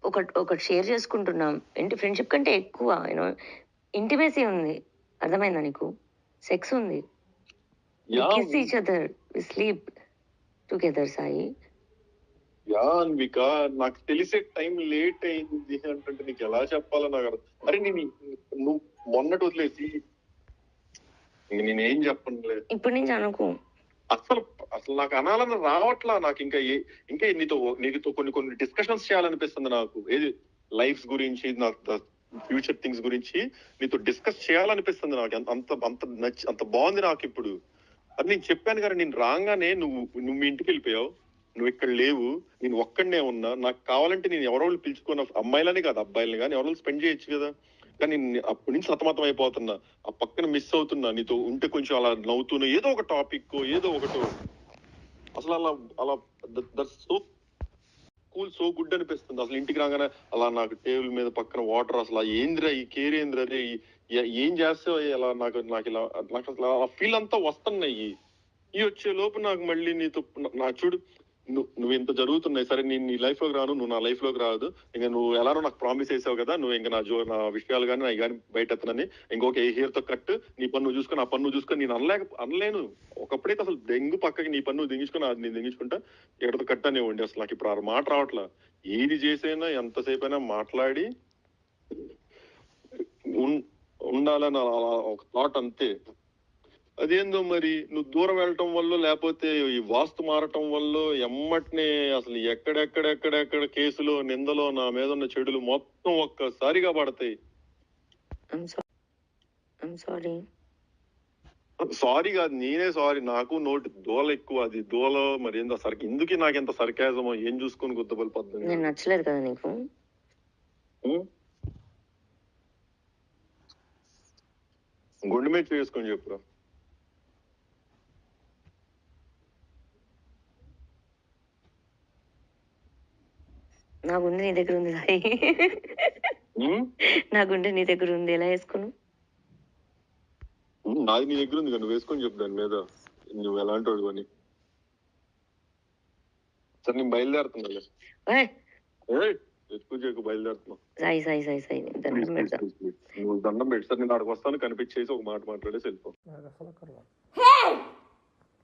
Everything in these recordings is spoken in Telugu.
ఒకటి షేర్ చేసుకుంటున్నాం. ఏంటి ఫ్రెండ్షిప్ కంటే ఎక్కువ ఇంటిమేసీ ఉంది. అర్థమైందా నీకు? సెక్స్ ఉంది. Kiss each other, we sleep together. Sai Anvika, నాకు తెలిసే టైం లేట్ అయింది అంటే నీకు ఎలా చెప్పాలో నాకు అర్థం. అరే నువ్వు మొన్నటి వదిలేసి నేనేం చెప్పనులే. ఇప్పుడు నుంచి అనుకో. అసలు నాకు అనాలని రావట్లా. నాకు ఇంకా నీతో కొన్ని డిస్కషన్స్ చేయాలనిపిస్తుంది నాకు. ఏది లైఫ్ గురించి, నాకు ఫ్యూచర్ థింగ్స్ గురించి నీతో డిస్కస్ చేయాలనిపిస్తుంది నాకు. అంత బాగుంది నాకు ఇప్పుడు. అది నేను చెప్పాను కదా, నేను రాగానే నువ్వు మీ ఇంటికి వెళ్ళిపోయావు, నువ్వు ఇక్కడ లేవు, నేను ఒక్కడనే ఉన్నా. నాకు కావాలంటే నేను ఎవరో పిలుచుకున్న అమ్మాయిలని కాదు అబ్బాయిలని కానీ ఎవరో స్పెండ్ చేయొచ్చు కదా. కానీ అప్పటి నుంచి సతమతం అయిపోతున్నా, ఆ పక్కన మిస్ అవుతున్నా. నీతో ఉంటే కొంచెం అలా నవ్వుతున్నా, ఏదో ఒక టాపిక్ ఏదో ఒకటో. అసలు అలా that's so cool, so good అనిపిస్తుంది. అసలు ఇంటికి రాగానే అలా నాకు టేబుల్ మీద పక్కన వాటర్, అసలు ఏంద్రా ఈ కేర్ ఏంద్రా, రే ఏం చేస్తావు ఇలా, నాకు అసలు ఆ ఫీల్ అంతా వస్తున్నాయి. వచ్చే లోపు నాకు మళ్ళీ నీతో చూడు, నువ్వు ఇంత జరుగుతున్నాయి. సరే నేను నీ లైఫ్ లోకి రాను, నువ్వు నా లైఫ్ లోకి రాదు. ఇంకా నువ్వు ఎలానో నాకు ప్రామిస్ చేసావు కదా, నువ్వు ఇంకా నా విషయాలు కానీ అవి కానీ బయట ఎత్తనని ఇంకొక హెయిర్ తో కట్, నీ పన్ను చూసుకొని ఆ పన్ను చూసుకొని నేను అనలేను. ఒకప్పుడైతే అసలు దెంగు పక్కకి నీ పన్ను దింగించుకొని అది నేను దింగించుకుంటా, ఎక్కడితో కట్ అనేవ్వండి. అసలు నాకు ఇప్పుడు ఆ మాట రావట్లా. ఏది చేసైనా ఎంతసేపు అయినా మాట్లాడి ఉండాలని ఒక థాట్ అంతే. అదేందో మరి నువ్వు దూరం వెళ్ళటం వల్ల, లేకపోతే ఈ వాస్తు మారటం వల్ల ఎమ్మటినే అసలు ఎక్కడెక్కడ కేసులు, నిందలో, నా మీద ఉన్న చెడులు మొత్తం ఒక్కసారిగా పడతాయి. సారీ కాదు, నేనే సారీ. నాకు నోటి దోల ఎక్కువ. అది దోల మరి ఏందో ఎందుకు నాకు ఎంత సర్కాజమో ఏం చూసుకొని గుద్దబలి పద్ధతి. నేను నచ్చలేదు కదా నీకు? గుండె మీద చేసుకొని చెప్పురా. నా గుండె నీ దగ్గర ఉంది సాయి. నా గుండె నీ దగ్గర ఉంది, ఎలా వేసుకున్నావు? నాది నీ దగ్గర ఉంది, నువ్వు వేసుకొని చెప్పు దాని మీద నువ్వు ఎలాంటి వాడు అని. సరే నేను బయలుదేరుతున్నా. బయలుదేరుతున్నా. సాయి సాయి సాయి సాయి నువ్వు దండం పెట్టి సార్ నేను అక్కడికి వస్తాను, కనిపించేసి ఒక మాట మాట్లాడేసి వెళ్ళిపో.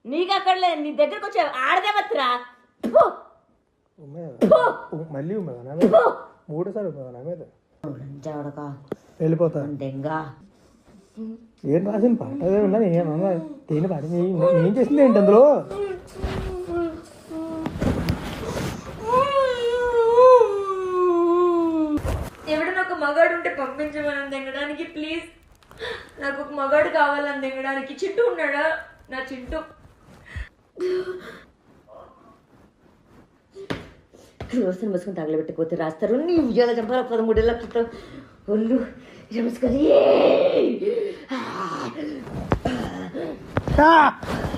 నీకు అక్కడ లేదు, నీ దగ్గరకు వచ్చే ఆడదేవత్రా. మళ్ళీ మూడోసారి వెళ్ళిపోతా. ఏం రాసిన పాట అదే ఉన్నా, నేనేమన్నా దేని పాట ఏం చేసింది ఏంటి అందులో? ఎవడన్నా ఒక మగాడు ఉంటే పంపించమని దిగడానికి ప్లీజ్. నాకు ఒక మగాడు కావాలని దిగడానికి. చింటూ ఉన్నాడా? నా చింటూ రోజున మసుకుని తగలబెట్టుకోతే రాస్తారు. నీ ఉద్యోగ చంపాల 13 లక్షలతో ఒళ్ళు నమస్కారం.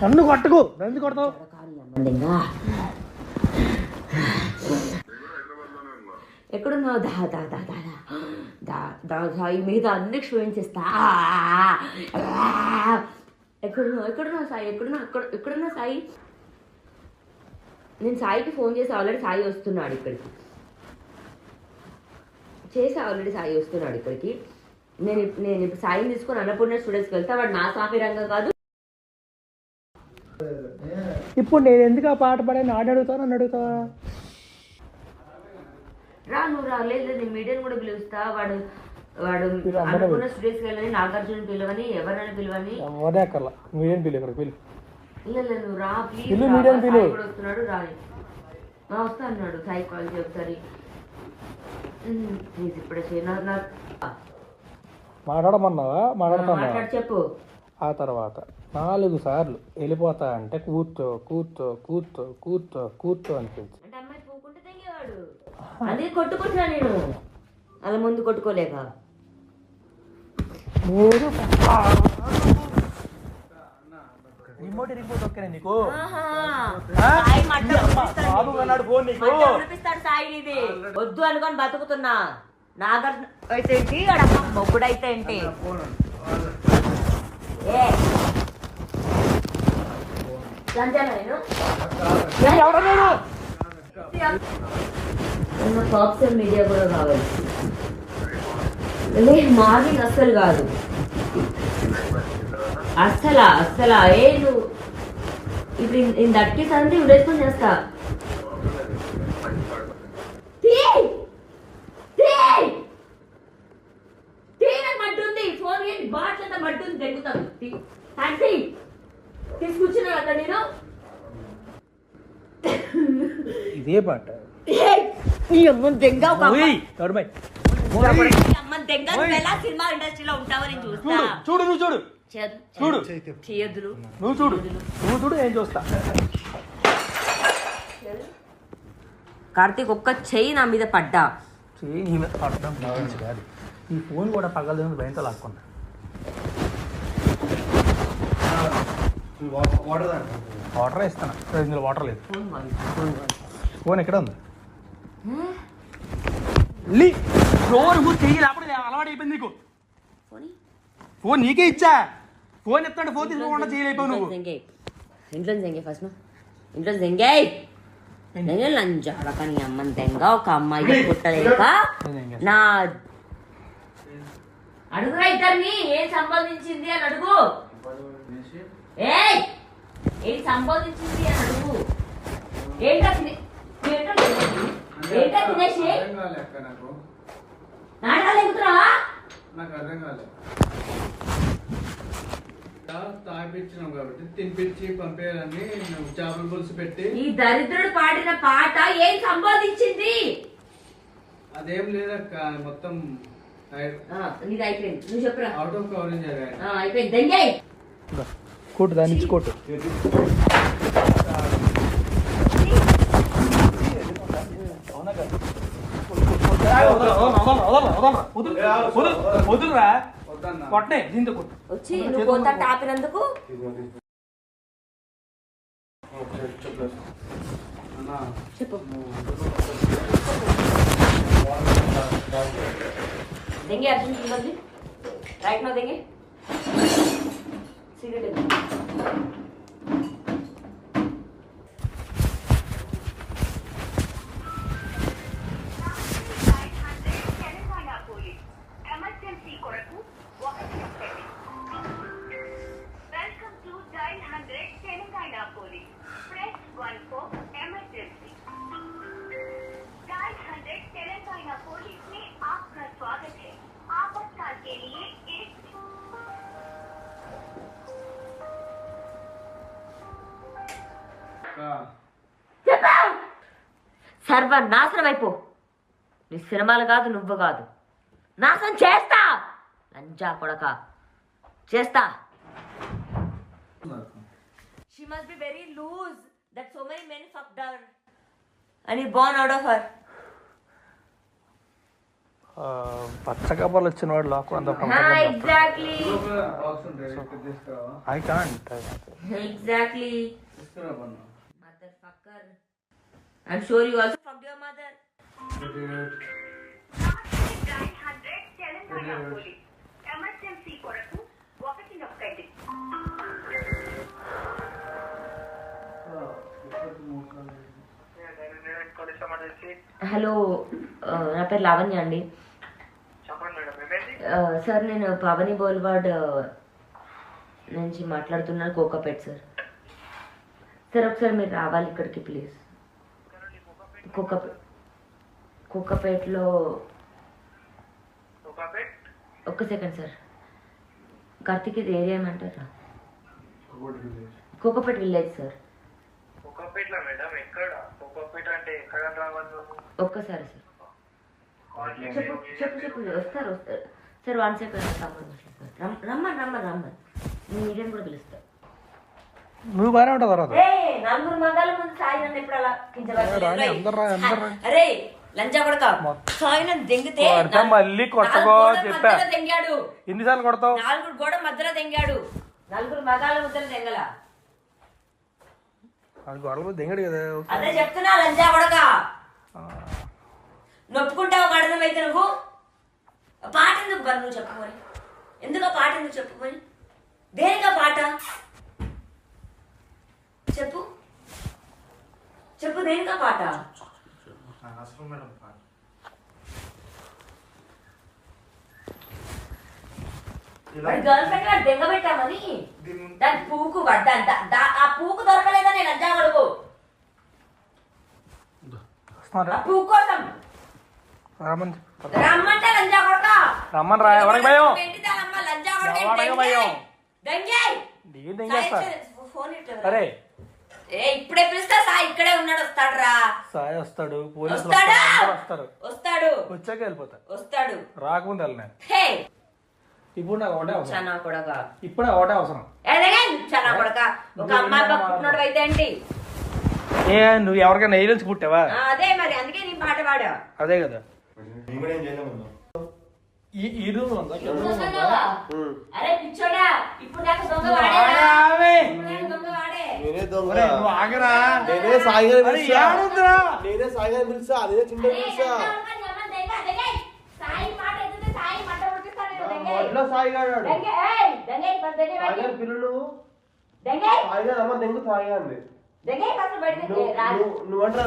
నన్ను కొట్టకు, నన్ను కొడతావు. ఎక్కడున్నావు? సాయి మీద అన్ని క్షోభించేస్తా. ఎక్కడున్నావు సాయి? ఎక్కడున్నా సాయి? నేను సాయికి ఫోన్ చేసి ఆల్రెడీ సాయి వస్తున్నాడు ఇక్కడికి. నేను ఇప్పుడు సాయిని తీసుకొని అన్నపూర్ణ స్టూడెంట్స్కి వెళ్తా. వాడు నా సాఫీ రంగం కాదు. ఇప్పుడు నేను ఎందుకు ఆ పాట పాడాను? నన్ను అడుగుతావా? నువ్వు రాలేదు. నేను మీడియాని కూడా పిలుస్తా. వాడు అన్నపూర్ణ స్టూడెంట్స్కి వెళ్ళని, నాగార్జున పిలవని, ఎవరైనా పిలవని. మీడియాని పిలువు. లేదు నువ్వు రా ప్లీజ్. వస్తున్నాడు రాని వస్తా అన్నాడు. సాయి కాల్ చేయి ఒకసారి ప్లీజ్. ఇప్పుడే మాట్లాడమన్నావా? మాట్లాడు చెప్పు. ఆ తర్వాత 4 సార్లు వెళ్ళిపోతా అంటే కూర్చో అనిపించి అంటే అమ్మాయి పోకుంటే తెగేవాడు. అదే కొట్టుకుంటున్నా నేను, అలా ముందు కొట్టుకోలేక. రిమోట్ ఓకేనా నీకు? వద్దు అనుకొని బతుకుతున్నా. నాగార్జున అయితే ఏంటి, అడమ్మ మొగ్గుడైతే ఏంటి? నేను సాఫ్ట్వేర్ మీడియా కూడా కావాలి. మార్నింగ్ అస్సలు కాదు, అస్సలా నువ్వు ఇప్పుడు నేను దట్టి సంది రెస్పాన్స్ చేస్తా. మట్టుంది ఫోన్ ఏంటి బాట్లంతా మట్టుంది తెగుతాను. తీసుకొచ్చినా అక్కడ నేను ఇదే పాట సినిమా ఇండస్ట్రీలో ఉంటావని నేను చూస్తా. చూడు నువ్వు చూడు చూడు చేయొద్దులు నువ్వు చూడు ఏం చూస్తా. కార్తీక్ ఒక్క చెయ్యి నా మీద పడ్డా. చెయ్యి నీ మీద పడడం కావచ్చు కాదు, ఈ ఫోన్ కూడా పగలదేమో భయంతో లాక్కున్నా. వాటర్ ఇస్తాను, ఇందులో వాటర్ లేదు. ఫోన్ ఎక్కడ ఉంది? చెయ్యి లేకపోతే అలవాటు అయిపోయింది నీకు. ఫోన్ నీకే ఇచ్చా, ఫోన్ ఎత్తాడు ఫోన్ తీసుకోకుండా చేయలేకపోయావు నువ్వు. ఇంట్లో ఫస్ట్ ఇంట్లో లంచాడకని అమ్మని తెంగ ఒక అమ్మాయి పుట్టలేక నా అడుగురా ఇద్దరిని ఏం సంపాదించింది అని అడుగు. ఏం సంపాదించింది అని అడుగు. ఏంటో తినేసి నాటకాలు ఎగుతున్నావా? నాకు అర్థం కాలేదు. తాగిపించినాం కాబట్టి తినిపించి పంపేయాలని చేపల పులుసు పెట్టి. ఈ దరిద్రుడు పాడిన పాట ఏం సంపాదించింది? అదేం లేదక్క, మొత్తం ఇది అయిపోయింది. నువ్వు చెప్పురా. అవుట్ ఆఫ్ కవరేజ్ అయిపోయింది. దెంగాయి కోటు దాని నుంచి కోటు. వదులురా కొట్టే దీంతో కొట్టు. వచ్చి నువ్వు కొంత టాపినందుకు చెప్పు. देंगे अर्जुन की बदली राइट में देंगे सिगरेट సర్వనాశనం అయిపో. నీ సినిమాలు కాదు, నువ్వు కాదు, నాశనం చేస్తా. లంజా కొడక చేస్తా. She must be very loose that so many men fucked her and he born out of her. పచ్చ కబర్లు వచ్చిన వాడు లోకం అంతా exactly I can't exactly mother fucker. I'm sure you also fucked your mother. Hello, నా పేరు లావణ్య అండి. సార్ నేను పావని బోల్వాడ్ నుంచి మాట్లాడుతున్నాను, కోకాపేట్ సార్. సార్ ఒకసారి మీరు రావాలి ఇక్కడికి ప్లీజ్. కోకాపేట్లో ఒక్క సెకండ్ సార్. కార్తీక్ ఇది ఏరియా ఏమంటారా? Kokapet village sir. ఒక్కసారి సార్ చెప్పు చెప్పు చెప్పు. వస్తారు సార్. 1 సెకండ్ రమ్మని మీడియం కూడా పిలుస్తా. నువ్వు బాగానే ఉంటావు తర్వాత. నలుగురు మగాల ముందు సాయి నన్ను ఎప్పుడు అలా అరే లంచా కొడక సాయి నన్ను దెంగితే మళ్ళీ కొట్టకో చెప్పా. దెంగాడు. ఎన్నిసార్లు కొడతావు? 4 గోడ మధ్యలో దెంగాడు. 4 మగాల ముద్దలు దెంగల. గొడవ దెంగడు కదా. అదే చెప్తున్నా లంచా కొడక. నొప్పుకుంటావు కడనం అయితే నువ్వు. పాట ఎందుకు బరు నువ్వు చెప్పుకొని? ఎందుకు పాట ఎందుకు చెప్పుకొని? దేనికా పాట చెప్పు చెప్పు. దేనికా పాట? మేడం గర్ల్ ఫ్రెండ్ గారు దెంగ పెట్టామని దాని పూకు పడ్డంత ఆ పూకు దొరకలేదని లంజా కొడుకు పూకు కోసం రమ్మంటే లంజా కొడుక రమ్మని రా ఎవరికి భయం లంజా కొడుకు భయం అరే ఇప్పుడే పిలుస్తా సాయి ఇక్కడే ఉన్నాడు వస్తాడు రా సాయి వస్తాడు వస్తాడు వచ్చాక వెళ్ళిపోతాడు వస్తాడు రాకముందు వెళ్ళినా ఇప్పుడు నాకు ఒకటే అవసరం చనా కొడక ఇప్పుడు నాకు ఒకటే అవసరం చనా కొడక ఒక అమ్మాయి పక్కున్నాడు అయితే ఏంటి ఏ నువ్వు ఎవరికైనా ఏజెన్సీ పుట్టావా అదే మరి అందుకే నీ పాట పాడా అదే కదా ఈ రూమ్ అరే పిచ్చోడా ఇప్పుడు దాకా దొంగ వాడే నువ్వు ఆగరా నేనే సాయిగా పిలుస్తా అదే చిన్న పిలుస్తా మొదలో సాయిగాడు పిల్లలు సాయిగా అమ్మ దెంగు సాయిగా అంది నువ్వంటే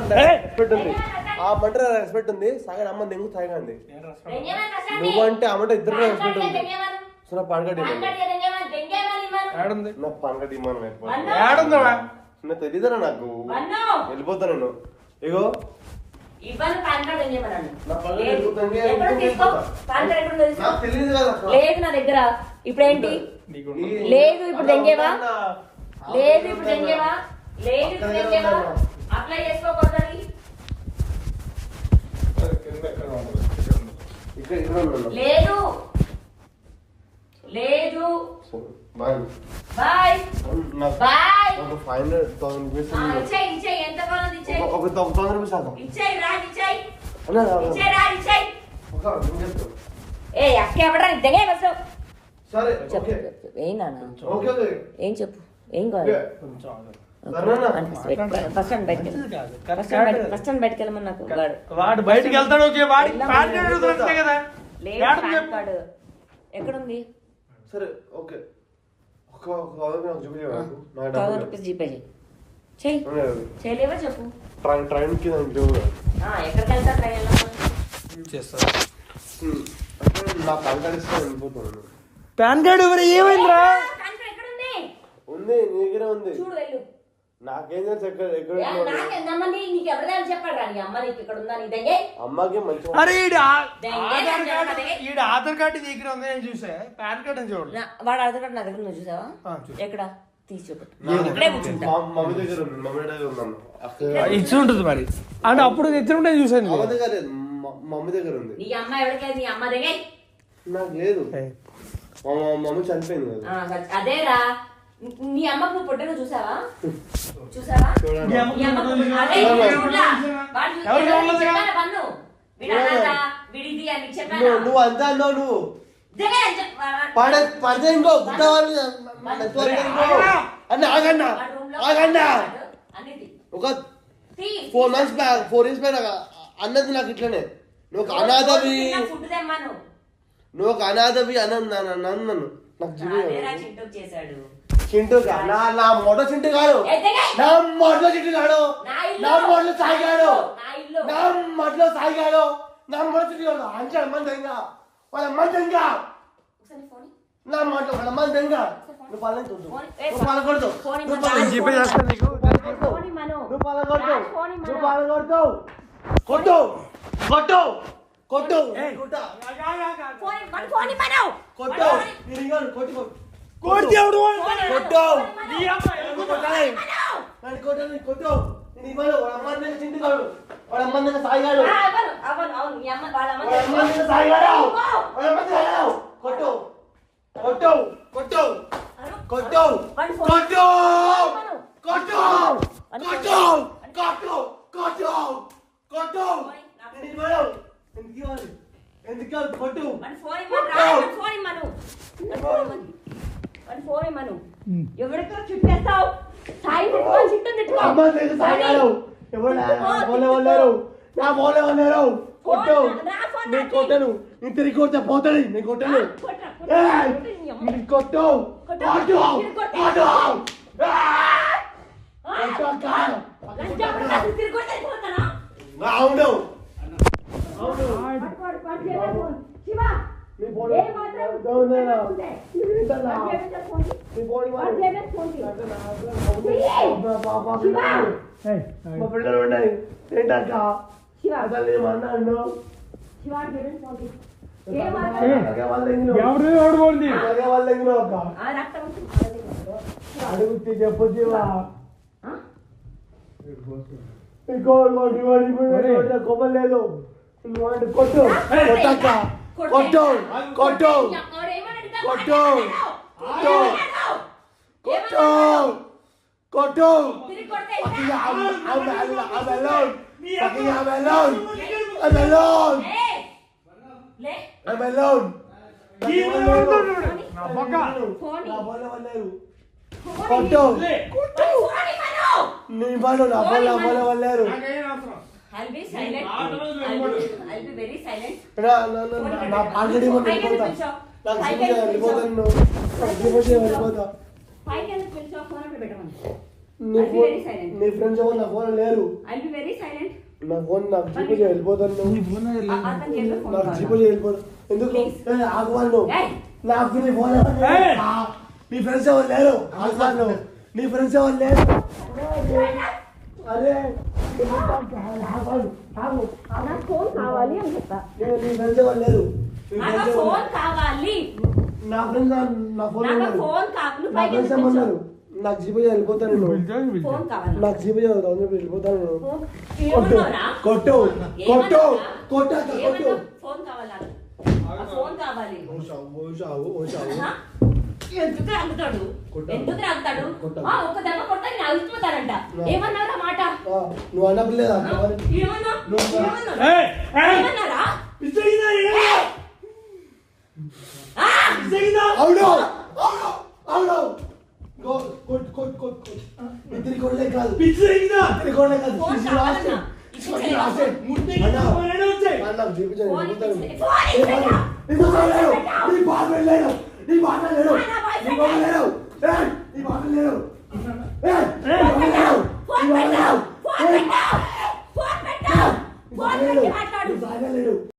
ఆ మంట రెస్పెక్ట్ ఉంది సాయిగా అమ్మ దెంగు సాయిగా అంది నువ్వంటే అమ్మంటే ఇద్దరు రెస్పెక్ట్ ఉంది సో నా పాన్కార్డ్ ఇవ్వండి నా పాన్కార్డ్ ఇవ్వను నాకు తెలీదరా నాకు వెళ్ళిపోతా నేను ఇగో లేదు నా దగ్గర ఇప్పుడేంటి లేదు ఇప్పుడు దెంగేవా లేదు ఇప్పుడు దెంగేవా లేదు ఇప్పుడు దెంగేవా అప్లై చేసుకోకూడదని లేదు లేదు బాయ్ బాయ్ బాయ్ 500,000 ఇచ్చేయ్ ఎంత కావాలో ఇచ్చేయ్ ఒక 1,000 రూపాయలు ఇచ్చేయ్ రా ఇచ్చేయ్ అన్న ఇచ్చేయ్ రా ఇచ్చేయ్ ఒక నిమిషం ఏ అక్క ఎవడరా దెంగే బస్సు సరే చెప్పు ఏం నాన్న ఓకే ఓకే ఏం చెప్పు ఏం కావాలి ఫస్ట్ టైం బయటకు వెళ్ళమని నాకు వాడు బయటికి వెళ్తాడు కదా ఎక్కడుంది సరే ఓకే ఒక ₹1,000 జీపే చెయ్యి చేయలేవా చెప్పు ట్రైన్ కి ఎక్కడికి వెళ్తా ట్రైన్ నా పాన్ కార్డ్ ఇస్తే వెళ్ళిపోతున్నాను పాన్ కార్డు ఎవరు ఏమైందిరా ఉంది నీ దగ్గర ఉంది చూడు వెళ్ళు నాకేం తెలుసు ఎక్కడ అమ్మకి మంచి అరే ఈడ ఆధార్ కార్డు దగ్గర ఉంది నేను చూసా పాన్ కార్డు అని చూడు వాడు ఆధార్ కార్డు నా దగ్గర నువ్వు చూసావా ఎక్కడ తీసి చూపెట్టు ఇక్కడే కూర్చుంటా మమ్మీ దగ్గర ఉంది మమ్మీ దగ్గర ఉన్నాను ఇచ్చి ఉంటుంది మరి అంటే అప్పుడు తెచ్చుంటే చూసాను అమ్మ దగ్గర లేదు మమ్మీ దగ్గర ఉంది నీ అమ్మ ఎవరికైతే నీ అమ్మ దగ్గర నాకు లేదు మమ్మీ చనిపోయింది కదా అదేరా నీ అమ్మకు నువ్వు పొట్టను చూసావా చూసావా నువ్వు అంతా అన్నావు నువ్వు పడితే ఇంకో ఆగన్నా ఆగన్నా ఒక 4 months బ్యాక్ 4 years బ్యాక్ అన్నది నాకు ఇట్లనే నువ్వు ఒక అనాథవి నువ్వు ఒక అనాథవి అన్నాను నాకు చేశాడు చింటూ నా మొదట చింటూ కాడు నా మొదలో చింటూ కాడు నా మొదలు సాగాడు నా మొదలో సాగాడు నా మొదలు చింటూ కాడు అంటే అమ్మంతంగా వాళ్ళ అమ్మంతంగా నా మాట వాళ్ళ అమ్మంతంగా నువ్వు పాలకొద్దు నువ్వు పాలకొడతావు నువ్వు పాలకొడతావు కొట్టు కొట్టు కొట్టు కొట్టు కొట్టు కోడిదేవుడు కొట్టు కొట్టు వాళ్ళ అమ్మ చింటుగాడు వాళ్ళ అమ్మ సాయిగాడు కొట్టు కొట్టు కొట్టు కొట్టు కొట్టు కొట్టు కొట్టు కొట్టు కొట్టు కొట్టు ఎందుకు కొట్టు ఎవరికో చుట్టేస్తావు సాయి పెట్టుకొని చుట్టూ కొట్టు నేను కొట్టను నేను తిరిగి కొడితే పోతాడు నేను కొట్టను కొట్టు కొట్టు అవును నీ ఫోన్ మా పిల్లలు ఉన్నాయి ఏంటక్క అసలు ఏమన్నాడు అడుగుతే చెప్పొచ్చు కొమ్మలేదు కొట్టు కొట్టక్క కొట్టు కొట్టు కొట్టు కొట్టు కొట్టు కొట్టు నీ పడు నా ఫోన్ వాళ్ళారు నా ఆల్రెడీ వెళ్ళిపోతా నీ ఫ్రెండ్స్ ఎవరు నా ఫోన్ లేరు నా ఫోన్ నాకు చూపించి వెళ్ళిపోతాను నాకు చూపించి వెళ్ళిపోతాను ఎందుకు ఆగవాళ్ళు నాకు నీ ఫోన్ నీ ఫ్రెండ్స్ ఎవరు లేరు ఆగవాళ్ళు నీ ఫ్రెండ్స్ ఎవరు లేరు అరే ఫోన్ కావాలి అని చెప్తా నీ ఫ్రెండ్స్ ఎవరు లేరు ఫోన్ కావాలి నా ఫ్రెండ్స్ నా ఫోన్ నా ఫ్రెండ్స్ ఏమన్నారు నాకు జీపీ వెళ్ళిపోతాను నాకు జీపీ వెళ్ళిపోతాను కొట్టు కొట్టు కొట్టు కొట్టు ఫోన్ కావాలి ఎందుకు రాగుతాడు ఒక్క దెబ్బ కొట్టా నేను అలిసిపోతానంట ఏమన్నారా మాట నువ్వు అన్నప్పులేదా ఏమన్నారా అవును అవును ఇద్దరి కొడలే కాదు ఇద్దరి కొడలే కాదు నాకు చూపించాను నీ బాధ లేడు నీ బాధ లేడు నీ బాధ లేడు